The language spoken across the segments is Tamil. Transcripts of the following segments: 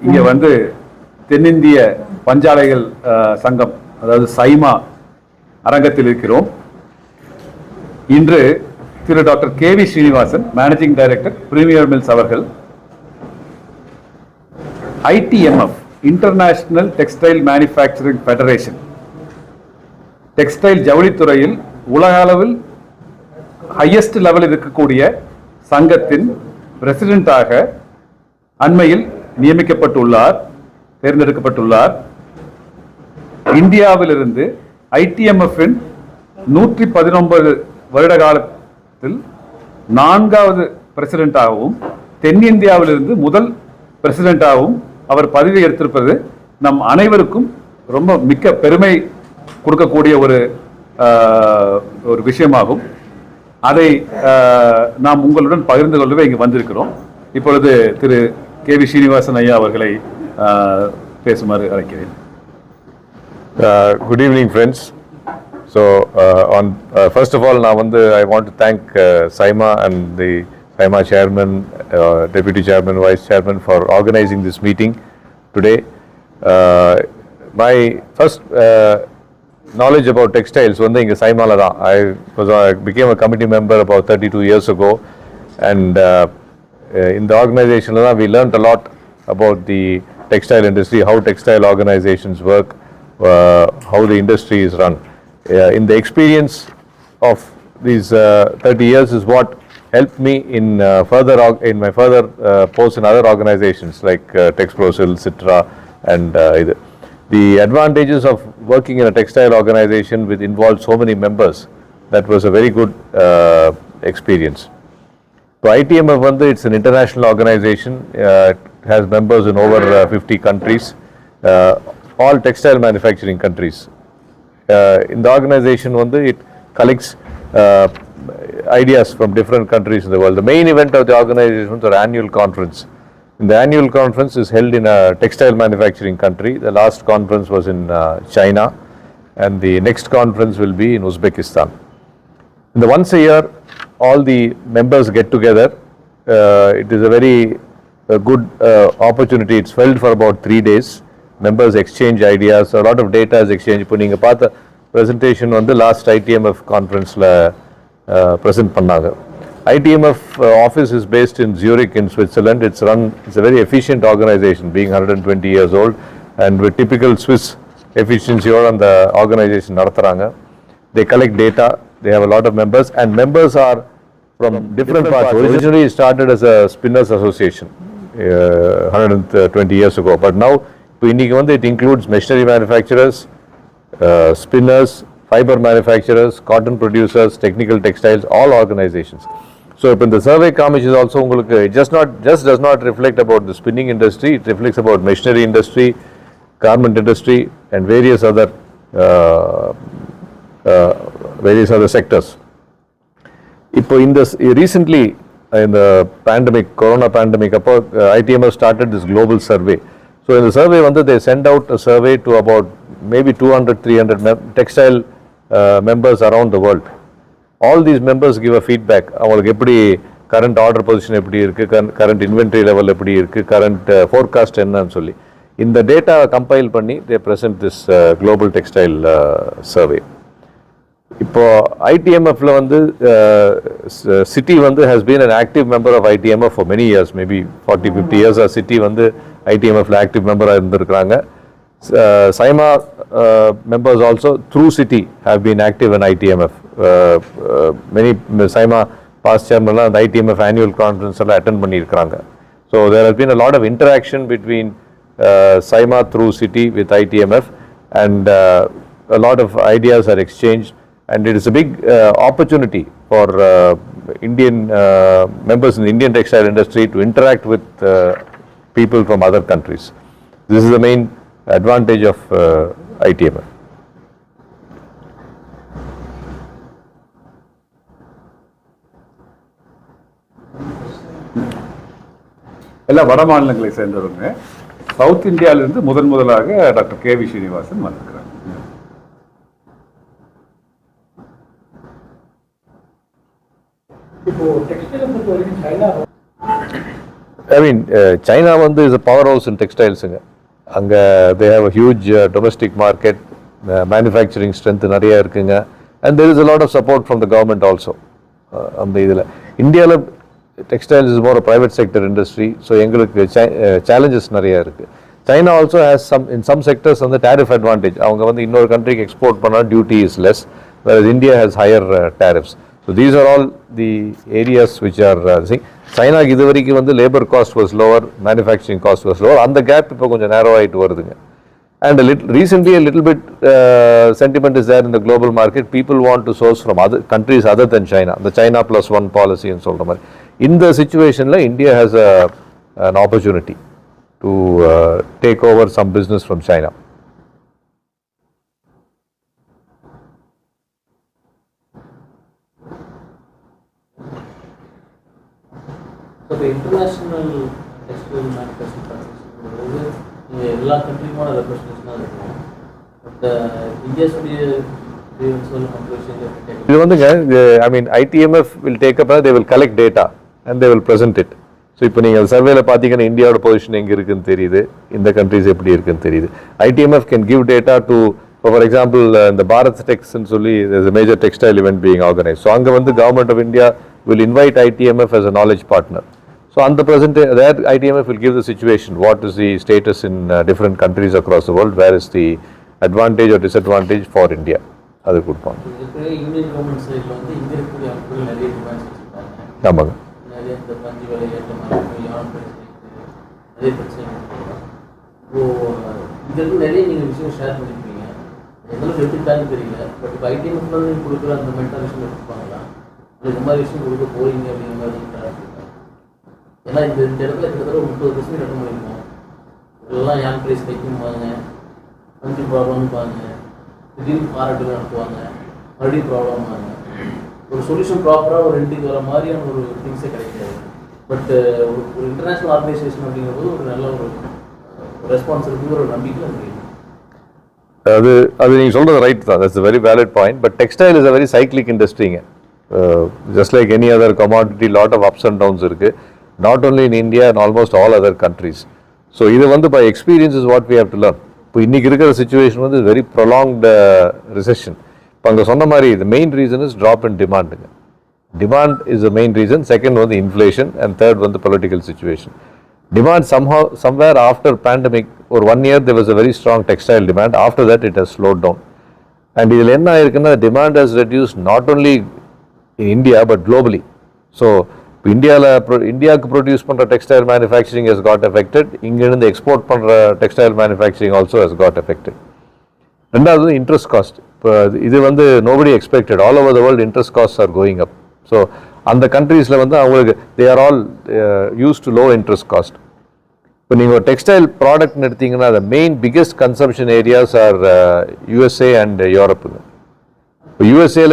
இங்க வந்து தென்னிந்திய பஞ்சாலைகள் சங்கம் அதாவது சைமா அரங்கத்தில் இருக்கிறோம். இன்று திரு doctor KV Srinivasan managing director premier mills அவர்கள் ITMF international textile manufacturing federation textile ஜவுளித்துறையில் உலக அளவில் ஹையஸ்ட் லெவலில் இருக்கக்கூடிய சங்கத்தின் பிரசிடென்டாக அண்மையில் நியமிக்கப்பட்டுள்ளார், தேர்ந்தெடுக்கப்பட்டுள்ளார். இந்தியாவிலிருந்து ITMF-இன் 119 வருட காலத்தில் 4வது பிரசிடென்டாகவும் தென்னிந்தியாவிலிருந்து முதல் பிரசிடென்டாகவும் அவர் பதவி எடுத்திருப்பது நம் அனைவருக்கும் ரொம்ப மிக்க பெருமை கொடுக்கக்கூடிய ஒரு விஷயமாகும். அதை நாம் உங்களுடன் பகிர்ந்து கொள்ளவே இங்கு வந்திருக்கிறோம். இப்பொழுது திரு கேவி ஸ்ரீனிவாசன் ஐயா அவர்களை பேசுமாறு அழைக்கிறேன். Good evening, friends. So, first of all, I want to thank SIMA and the SIMA chairman, deputy chairman, vice chairman for organizing this meeting today. My first knowledge about textiles was in SIMA. I became a committee member about 32 years ago, and in the organization we learned a lot about the textile industry, how textile organizations work, how the industry is run. In the experience of these 30 years is what helped me in my further posts in other organizations like Texprosil, Citra, and the advantages of working in a textile organization which involved so many members. That was a very good experience. So ITMF it's an international organization. It has members in over 50 countries, all textile manufacturing countries. In the organization it collects ideas from different countries in the world. The main event of the organization is our annual conference. The annual conference is held in a textile manufacturing country. The last conference was in China, and the next conference will be in Uzbekistan. Once a year, all the members get together. It is a very good opportunity. It's held for about 3 days. Members exchange ideas. A lot of data is exchanged. Putting a path presentation on the last ITMF conference present pannaga. ITMF office is based in Zurich in Switzerland. It's a very efficient organization, being 120 years old, and with typical Swiss efficiency on the organization nadathranga. They collect data. They have a lot of members, and members are from different parts. Originally it started as a spinners association 120 years ago, but now it includes machinery manufacturers, spinners, fiber manufacturers, cotton producers, technical textiles, all organizations. So in the survey which is also it just does not reflect about the spinning industry. It reflects about machinery industry, garment industry, and various other sectors. Recently in the corona pandemic, ITMF started this global survey. So in the survey they send out a survey to about maybe 200-300 textile members around the world. All these members give a feedback. Current order position, current inventory level, current forecast enna solli. In the data compile panni, they present this global textile survey. ITMF City has been an active member of ITMF for many years, maybe 40-50 years. City ITMF active member irundirukkranga. SIMA members also through City have been active in ITMF. Many SIMA past chairman and ITMF annual conference attend pannirukkranga. So there has been a lot of interaction between SIMA through City with ITMF, and a lot of ideas are exchanged, and it is a big opportunity for Indian members in the Indian textile industry to interact with people from other countries. This is the main advantage of ITMF. எல்லா வட மாநிலங்களை சேர்ந்தவங்க. சவுத் இந்தியாவிலிருந்து முதலாக டாக்டர் கேவி ஸ்ரீனிவாசன் வந்திருக்கிறார். இப்போ டெக்ஸ்டைல் பொறுத்த வரைக்கும் சைனா I mean, China வந்து is a powerhouse in textiles. அங்க they have a huge domestic market, manufacturing strength நிறைய இருக்குங்க, and there is a lot of support from the government also. அந்த இதில் இந்தியாவில் textiles is more a private sector industry, so எங்களுக்கு challenges நிறைய இருக்கு. China also has some in some sectors on the tariff advantage. அவங்க வந்து இன்னொரு countryக்கு export பண்ணா duty is less, whereas India has higher tariffs. So these are all the areas which are China இது வரைக்கும் வந்து labor cost was lower, manufacturing cost was lower. அந்த gap இப்போ கொஞ்சம் narrow ஆயிட்டு வருதுங்க. And recently a little bit sentiment is there in the global market. People want to source from other countries other than China. The China plus one policy and சொல்ற மாதிரி. In the situation la India has an opportunity to take over some business from China. So the international textile manufacturing practices எல்லா கண்ட்ரியுமான ரெப்ரசன்டேஷனாக இருக்கும். பட் இந்தியாஸுடைய இது வந்துங்க, ஐ மீன் ITMF will take up, they will collect data and they will present it. So இப்போ நீங்கள் சர்வேல பார்த்தீங்கன்னா இந்தியாவோட பொசிஷன் எங்கே இருக்குன்னு தெரியுது, இந்த கண்ட்ரிஸ் எப்படி இருக்குன்னு தெரியுது. ITMF can give data to, for example இந்த பாரத் டெக்ஸ்ன்னு சொல்லி there's a major textile event being organized. So அங்கே வந்து government of India will invite ITMF as a knowledge partner. So on the present, that ITMF will give the situation, what is the status in different countries across the world, where is the advantage or disadvantage for India. அது கொடுப்பாங்க. இந்தியன் கவர்மெண்ட் சைடில் வந்து இங்கே இருக்கக்கூடிய அமைப்புகள் நிறைய டிமாண்ட்ஸ் வச்சுருக்காங்க. ஆமாங்க. நிறைய இந்த பஞ்சு விலை ஏற்றமாக யான் நிறைய பிரச்சனை. இங்கே இருந்து நிறைய நீங்கள் விஷயம் ஷேர் பண்ணியிருக்கீங்க. எங்களுக்கு எடுத்துக்கிட்டாங்கன்னு தெரியல. பட் இப்போ ITMF கொடுக்குற அந்த மென்டல் விஷயம் எடுத்துப்பாங்களா, இந்த மாதிரி விஷயம் கொடுக்க போறீங்க அப்படிங்கிற மாதிரி. ஏன்னா இந்த இடத்துல கிட்டத்தட்ட 30% கட்ட முடியுமோ இதெல்லாம் ஏன் ப்ரைஸ் தைக்கும்பாங்க, பஞ்சு ப்ராப்ளம்பாங்க, திடீர்னு பாராட்டு நடத்துவாங்க, மறுபடியும் ப்ராப்ளம் ஆகுங்க. ஒரு சொல்யூஷன் ப்ராப்பராக ஒரு ரெண்டுக்கு வர மாதிரியான ஒரு திங்ஸே கிடைக்காது. பட் ஒரு இன்டர்நேஷ்னல் ஆர்கனைசேஷன் அப்படிங்கிறது ஒரு நல்ல ஒரு ரெஸ்பான்ஸ் இருக்குங்கிற ஒரு நம்பிக்கை இருக்குது. அது நீங்கள் சொல்கிறது ரைட் தான், that's a very valid point. But textile is a very cyclic industry. Just like any other commodity, lot of ups and downs இருக்குது. Not only in India and almost all other countries. So இது வந்து by experience is what we have to learn. இப்போ இன்னைக்கு இருக்கிற சிச்சுவேஷன் வந்து வெரி ப்ரொலாங்ட் ரிசெஷன். இப்போ அங்கே சொன்ன மாதிரி the main reason is drop in demand. Demand is the main reason. Second வந்து inflation and third வந்து political situation. Demand somewhere after pandemic or 1 year there was a very strong textile demand. After that it has slowed down. And இதில் என்ன ஆயிருக்குன்னா demand has reduced not only in India but globally. So இந்தியாவுக்கு ப்ரொடியூஸ் பண்ணுற textile manufacturing has got affected. இங்கேருந்து எக்ஸ்போர்ட் பண்ணுற textile manufacturing also has got affected. ரெண்டாவது இன்ட்ரெஸ்ட் காஸ்ட். இப்போ இது வந்து nobody expected. All over the world interest cost are going up. So அந்த கண்ட்ரீஸில் வந்து அவங்களுக்கு they are all use to low interest cost. இப்போ நீங்கள் ஒரு டெக்ஸ்டைல் ப்ராடக்ட்னு எடுத்தீங்கன்னா the main biggest consumption areas are USA and Europe. USA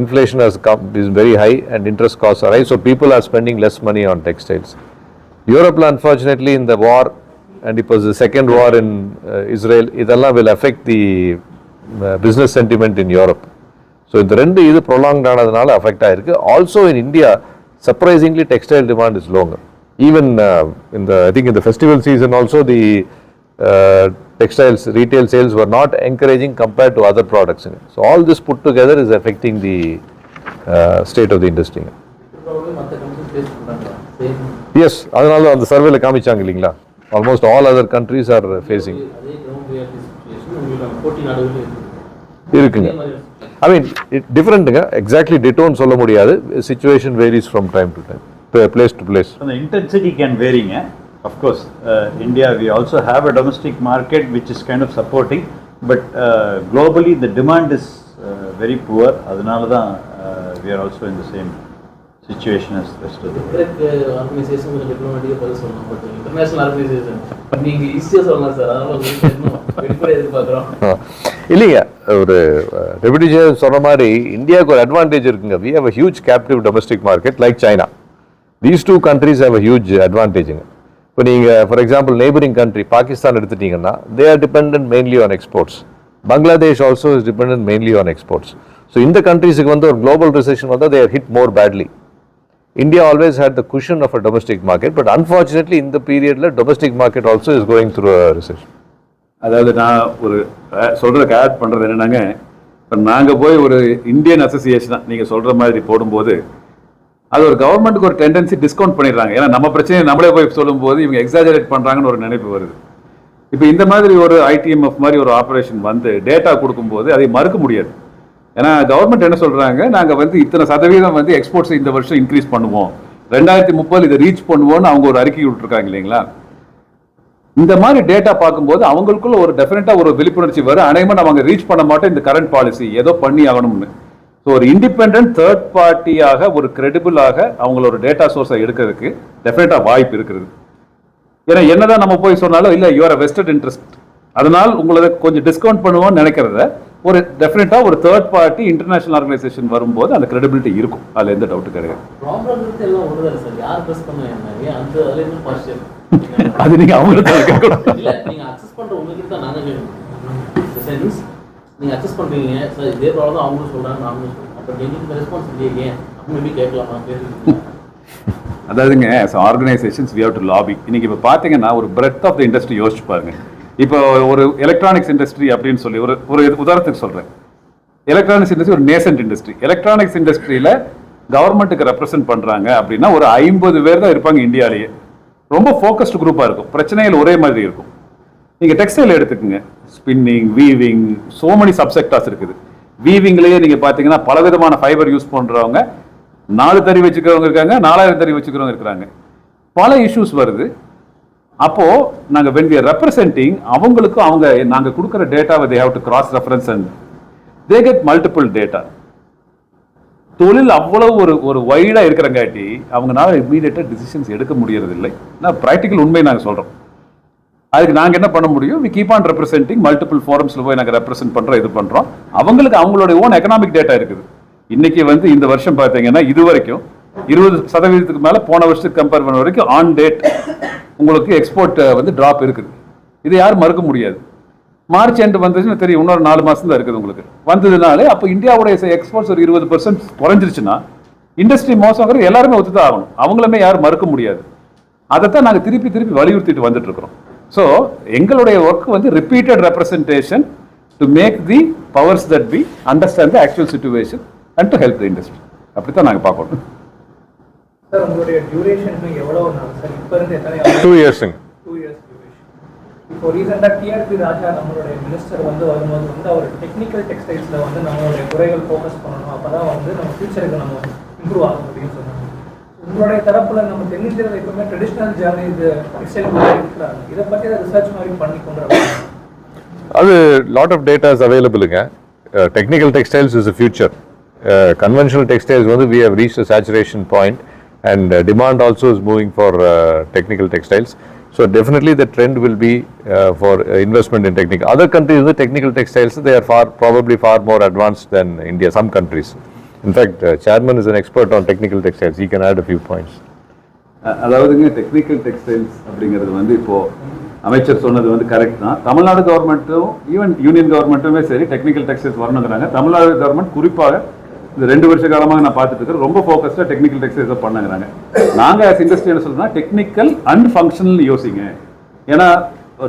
inflation has is very high and interest costs are high, so people are spending less money on textiles. Europe, unfortunately, in the war, and it was the second war in Israel, idella will affect the business sentiment in Europe. So இந்த ரெண்டு இது prolonged ஆனதுனால affect ஆயிருக்கு. Also in India, surprisingly textile demand is longer. Even I think in the festival season also the textiles retail sales were not encouraging compared to other products. So all this put together is affecting the state of the industry. Yes, அதனால அந்த சர்வேல காமிச்சாங்க இல்லீங்களா, almost all other countries are facing. இருக்குங்க. I mean different exactly ditto ன்னு சொல்ல முடியாது. Situation varies from time to time, place to place. So the intensity can vary. Of course, India, we also have a domestic market which is kind of supporting, but globally the demand is very poor. Adanala da we are also in the same situation as the rest of the world. Organization with diplomatic policy, but international organization. நீங்க ஈஸியா சொல்லலாம் சார், அதனால வெளிப்படையா எதிர்பார்க்குறோம். இல்லைங்க, ஒரு டெபுட்டி சேர் சொன்ன மாதிரி இந்தியாவுக்கு ஒரு அட்வான்டேஜ் இருக்குங்க. We have a huge captive domestic market like China. These two countries have a huge advantage. இப்போ நீங்கள் for example neighbouring country Pakistan எடுத்துட்டீங்கன்னா they are dependent mainly on exports. Bangladesh also is dependent mainly on exports. So இந்த கண்ட்ரீஸுக்கு வந்து ஒரு குளோபல் ரிசெஷன் வந்தால் they are hit more badly. India always had the cushion of a domestic market, but unfortunately in the period, domestic market also is going through a recession. அதாவது நான் ஒரு சொல்றதுக்கு ஆட் பண்றது என்னன்னாங்க, இப்போ நாங்கள் போய் ஒரு இந்தியன் அசோசியேஷனாக நீங்கள் சொல்ற மாதிரி போடும்போது அது ஒரு கவர்மெண்ட்டுக்கு ஒரு டெண்டன்சி டிஸ்கவுண்ட் பண்ணிடுறாங்க. ஏன்னா நம்ம பிரச்சனையை நம்மளே போய் சொல்லும்போது இவங்க எக்ஸாஜரேட் பண்ணுறாங்கன்னு ஒரு நினைப்பு வருது. இப்போ இந்த மாதிரி ஒரு ITMF மாதிரி ஒரு ஆப்ரேஷன் வந்து டேட்டா கொடுக்கும்போது அதை மறுக்க முடியாது. ஏன்னா கவர்மெண்ட் என்ன சொல்கிறாங்க, நாங்கள் வந்து இத்தனை சதவீதம் வந்து எக்ஸ்போர்ட்ஸ் இந்த வருஷம் இன்க்ரீஸ் பண்ணுவோம், 2030 இதை ரீச் பண்ணுவோம்னு அவங்க ஒரு அறிக்கை விட்டுருக்காங்க இல்லைங்களா. இந்த மாதிரி டேட்டா பார்க்கும்போது அவங்களுக்குள்ள ஒரு டெஃபினட்டாக ஒரு விழிப்புணர்ச்சி வரும். அனைவரும் அவங்க ரீச் பண்ண மாட்டோம், இந்த கரண்ட் பாலிசி ஏதோ பண்ணி ஆகணும்னு. ஸோ ஒரு இண்டிபெண்ட் தேர்ட் பார்ட்டியாக ஒரு கிரெடிபிளாக அவங்களோட டேட்டா சோர்ஸை எடுக்கிறதுக்கு டெஃபினட்டாக வாய்ப்பு இருக்கிறது. ஏன்னா என்னதான் நம்ம போய் சொன்னாலும் இல்லை யூஆர் வெஸ்டட் இன்ட்ரெஸ்ட், அதனால் உங்களை கொஞ்சம் டிஸ்கவுண்ட் பண்ணுவோம்னு நினைக்கிறத ஒரு டெஃபினட்டாக ஒரு தேர்ட் பார்ட்டி இன்டர்நேஷனல் ஆர்கனைசேஷன் வரும்போது அந்த கிரெடிபிலிட்டி இருக்கும். அதில் எந்த டவுட்டு கிடையாது. அது நீங்க அவங்களுக்கு நீங்க அக்சஸ் பண்ற உங்களுக்கு தான் நாங்க கேட்கணும். நீங்க அக்சஸ் பண்றீங்க சார், இதே ப்ராப்ளம் தான் அவங்களும் சொல்றாங்க, நாங்களும் சொல்றோம். அப்ப எங்களுக்கு ரெஸ்பான்சிபிலிட்டி ஏன் அப்படி கேட்கலாமா கேட்டு? அதாவதுங்க organisations we have to lobby. இன்னைக்கு இப்போ பார்த்தீங்கன்னா ஒரு பிரெத் ஆஃப் த இண்டஸ்ட்ரி யோசிச்சு பாருங்க. இப்போ ஒரு எலக்ட்ரானிக்ஸ் இண்டஸ்ட்ரி அப்படின்னு சொல்லி ஒரு உதாரணத்துக்கு சொல்றேன். எலக்ட்ரானிக்ஸ் இண்டஸ்ட்ரி ஒரு நேசன்ட் இண்டஸ்ட்ரி. எலக்ட்ரானிக்ஸ் இண்டஸ்ட்ரியில கவர்மெண்ட்டுக்கு ரெப்ரசென்ட் பண்றாங்க அப்படின்னா ஒரு 50 பேர் தான் இருப்பாங்க இந்தியாவிலேயே. ரொம்ப ஃபோக்கஸ்டு குரூப்பாக இருக்கும், பிரச்சனைகள் ஒரே மாதிரி இருக்கும். நீங்கள் டெக்ஸ்டைல் எடுத்துக்கோங்க, ஸ்பின்னிங், வீவிங், சோ மெனி சப்செக்டார்ஸ் இருக்குது. வீவிங்லேயே நீங்கள் பார்த்தீங்கன்னா பலவிதமான ஃபைபர் யூஸ் பண்ணுறவங்க 4 தறி வச்சுக்கிறவங்க இருக்காங்க, 4000 தறி வச்சுக்கிறவங்க இருக்கிறாங்க. பல இஷ்யூஸ் வருது. அப்போது நாங்கள் when we are representing அவங்களுக்கும் நாங்கள் கொடுக்குற டேட்டாவை they have to cross reference and they get multiple data. தொழில் அவ்வளவு ஒரு வைடாக இருக்கிறங்காட்டி அவங்களால இம்மீடியட்டாக டிசிஷன்ஸ் எடுக்க முடியறதில்லை. நான் ப்ராக்டிக்கல் உண்மை நாங்கள் சொல்கிறோம். அதுக்கு நாங்கள் என்ன பண்ண முடியும், we keep on representing multiple ஃபோரம்ஸில் போய் நாங்கள் ரெப்ரசென்ட் பண்ணுறோம், இது பண்ணுறோம். அவங்களுக்கு அவங்களுடைய ஓன் எக்கனாமிக் டேட்டா இருக்குது. இன்னைக்கு வந்து இந்த வருஷம் பார்த்தீங்கன்னா இது வரைக்கும் 20% மேலே போன வருஷத்துக்கு கம்பேர் பண்ண வரைக்கும் ஆன் டேட் உங்களுக்கு எக்ஸ்போர்ட் வந்து ட்ராப் இருக்குது. இதை யாரும் மறுக்க முடியாது. மார்ச் எண்டு வந்துச்சுன்னா தெரியும், இன்னொரு 4 மாதம் தான் இருக்குது உங்களுக்கு. வந்ததுனாலே அப்போ இந்தியாவுடைய எக்ஸ்போர்ட்ஸ் ஒரு 20% குறைஞ்சிருச்சுன்னா இண்டஸ்ட்ரி மோசங்கிறது எல்லாருமே ஒத்துதான் ஆகணும். அவங்களுமே யாரும் மறுக்க முடியாது. அதைத்தான் நாங்கள் திருப்பி வலியுறுத்திட்டு வந்துட்டு இருக்கிறோம். ஸோ எங்களுடைய ஒர்க் வந்து repeated representation to make the powers that be understand the actual situation and to help the industry. அப்படித்தான் நாங்கள் பார்க்கணும். சார் உங்களுடைய டியூரேஷன் எவ்வளோ சார்? இப்போ இருந்து எத்தனை 2 years. 2 years duration. இப்போ ரீசெண்டாக டிஆர்பி ராஜா நம்மளுடைய மினிஸ்டர் வந்து வரும்போது வந்து அவர் டெக்னிக்கல் டெக்ஸ்டைல்ஸில் வந்து நம்மளுடைய குறைகள் ஃபோக்கஸ் பண்ணணும், அப்போ தான் வந்து நம்ம ஃபியூச்சருக்கு நம்ம இம்ப்ரூவ் ஆகும் அப்படின்னு சொன்னாங்க. உங்களுடைய தரப்பில் நம்ம தென்னிந்தியாவில் எப்பவுமே ட்ரெடிஷ்னல் ஜானி இது டெக்ஸ்டைல் இருக்கிறாங்க, இதை பற்றி அதை ரிசர்ச் மாதிரி பண்ணி கொண்டு வராங்க. அது லாட் ஆஃப் டேட்டா இஸ் அவைலபிளுங்க. Technical textiles is a future. Conventional textiles வந்து we have reached a saturation point and demand also is moving for technical textiles. So definitely the trend will be for investment in technical. Other countries with technical textiles, they are probably far more advanced than India, some countries. In fact, chairman is an expert on technical textiles. He can add a few points. அதாவதுங்க டெக்னிக்கல் டெக்ஸ்டைல்ஸ் அப்படிங்கிறது வந்து இப்போ அமைச்சர் சொன்னது வந்து கரெக்ட் தான். தமிழ்நாடு கவர்மெண்ட்டும் ஈவன் யூனியன் கவர்மெண்ட்டுமே சரி டெக்னிக்கல் டெக்ஸ்டைல்ஸ் வரணுங்கிறாங்க. தமிழ்நாடு கவர்மெண்ட் குறிப்பாக இந்த 2 வருஷ காலமாக நான் பார்த்துட்டு இருக்கிறேன், ரொம்ப ஃபோக்கஸ்டாக டெக்னிக்கல் டெக்ஸ்டைல்ஸை பண்ணுங்கிறாங்க. நாங்கள் ஆஸ் இண்டஸ்ட்ரி என்ன சொல்றோம்னா டெக்னிக்கல் அண்ட் ஃபங்க்ஷனல் யோசிங்க. ஏன்னா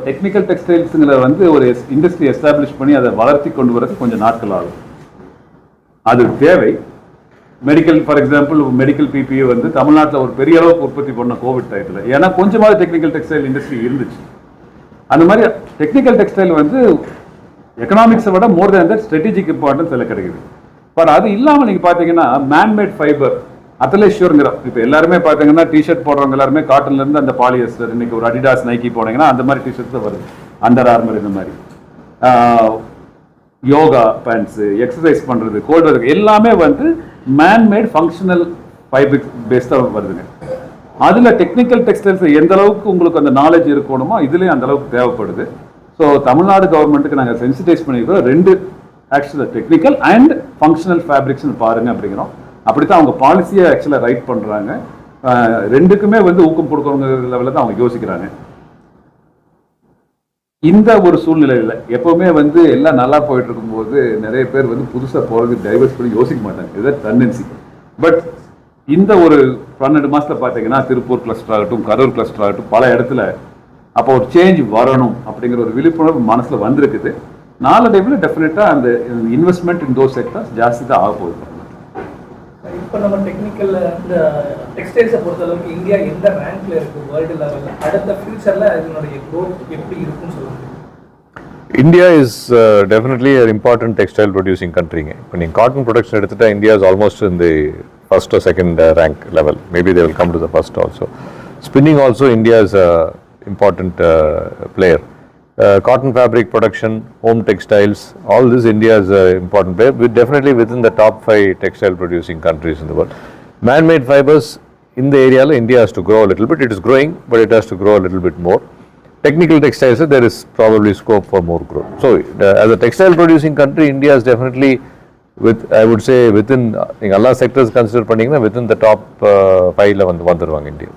டெக்னிக்கல் டெக்ஸ்டைல்ஸுங்கிற வந்து ஒரு இண்டஸ்ட்ரி எஸ்டாப்ளிஷ் பண்ணி அதை வளர்த்தி கொண்டு வரது கொஞ்சம் நாட்கள் ஆகும். அது தேவை. Medical for example medical BBA வந்து தமிழ்நாட்டில் ஒரு பெரிய அளவுக்கு உற்பத்தி பண்ண கோவிட் டயத்தில், ஏன்னா கொஞ்சமாவது டெக்னிக்கல் டெக்ஸ்டைல் இண்டஸ்ட்ரி இருந்துச்சு. அந்த மாதிரி டெக்னிக்கல் டெக்ஸ்டைல் வந்து எக்கனாமிக்ஸை விட மோர் தேன் தட் ஸ்ட்ராட்டஜிக் இம்பார்ட்டன்ஸ் எல்லாம் கிடைக்குது. பட் அது இல்லாமல் நீங்கள் பார்த்தீங்கன்னா மேன்மேட் ஃபைபர் அத்தலேஷ்யூருங்கிறோம். இப்போ எல்லாருமே பார்த்தீங்கன்னா டிஷர்ட் போடுறவங்க எல்லாருமே காட்டன்லேருந்து அந்த பாலியஸ்டர், இன்னைக்கு ஒரு அடிடாஸ் நைக்கி போனீங்கன்னா அந்த மாதிரி டிஷர்ட்ஸ் தான் வருது, அண்டர் ஆர்மர் இந்த மாதிரி யோகா பேண்ட்ஸு, எக்ஸசைஸ் பண்ணுறது, கோல்டு வெதர் எல்லாமே வந்து மேன்மேட் ஃபங்க்ஷனல் ஃபைபிக் பேஸ்டாக வருதுங்க. அதில் டெக்னிக்கல் டெக்ஸ்டைல்ஸ் எந்த அளவுக்கு உங்களுக்கு அந்த நாலேஜ் இருக்கணுமோ இதுலேயும் அந்த அளவுக்கு தேவைப்படுது. ஸோ தமிழ்நாடு கவர்மெண்ட்டுக்கு நாங்கள் சென்சிடைஸ் பண்ணியிருக்கிறோம். 2 ஆக்சுவலாக டெக்னிக்கல் அண்ட் ஃபங்க்ஷனல் ஃபேப்ரிக்ஸ்னு பாருங்க அப்படிங்கிறோம். அப்படித்தான் அவங்க பாலிசியை ஆக்சுவலாக ரைட் பண்ணுறாங்க. 2க்குமே வந்து ஊக்கம் கொடுக்கணுங்கிற லெவலில் தான் அவங்க யோசிக்கிறாங்க. இந்த ஒரு சூழ்நிலையில் எப்பவுமே வந்து எல்லாம் நல்லா போயிட்டு இருக்கும்போது நிறைய பேர் வந்து புதுசாக போகிறது டைவர்ஸ் பண்ணி யோசிக்க மாட்டாங்க. இதுதான் டெண்டன்சி. பட் இந்த ஒரு 12 மாசத்துல பார்த்தீங்கன்னா திருப்பூர் கிளஸ்டர் ஆகட்டும், கரூர் கிளஸ்டர் ஆகட்டும், பல இடத்துல அப்போ ஒரு சேஞ்ச் வரணும் அப்படிங்கிற ஒரு விழிப்புணர்வு மனசுல வந்திருக்குது. நாளடைவில் டெஃபினட்டா அந்த இன்வெஸ்ட்மெண்ட் இன் தோஸ் செக்டர்ஸ் ஜாஸ்தி தான் ஆக போகுது. இப்போ நம்ம டெக்னிக்கல் இந்த டெக்ஸ்டைல்ஸை பொறுத்தளவுக்கு இந்தியா எந்த ரேங்க்ல இருக்கு வேர்ல்டு லெவலில்? அடுத்த ஃபியூச்சர்ல இதனுடைய growth எப்படி இருக்குன்னு சொல்லுங்க. India is definitely an important textile producing country. When in cotton production, India is almost in the first or second rank level. Maybe they will come to the first also. Spinning also, India is an important player. Cotton fabric production, home textiles, all this India is an important player. We're definitely within the top 5 textile producing countries in the world. Man-made fibers in the area, India has to grow a little bit. It is growing, but it has to grow a little bit more. Technical textiles, there is probably scope for more growth. So, as a textile producing country, India is definitely, I would say, within all sectors considered within the top 5 ல வந்துருவாங்க India.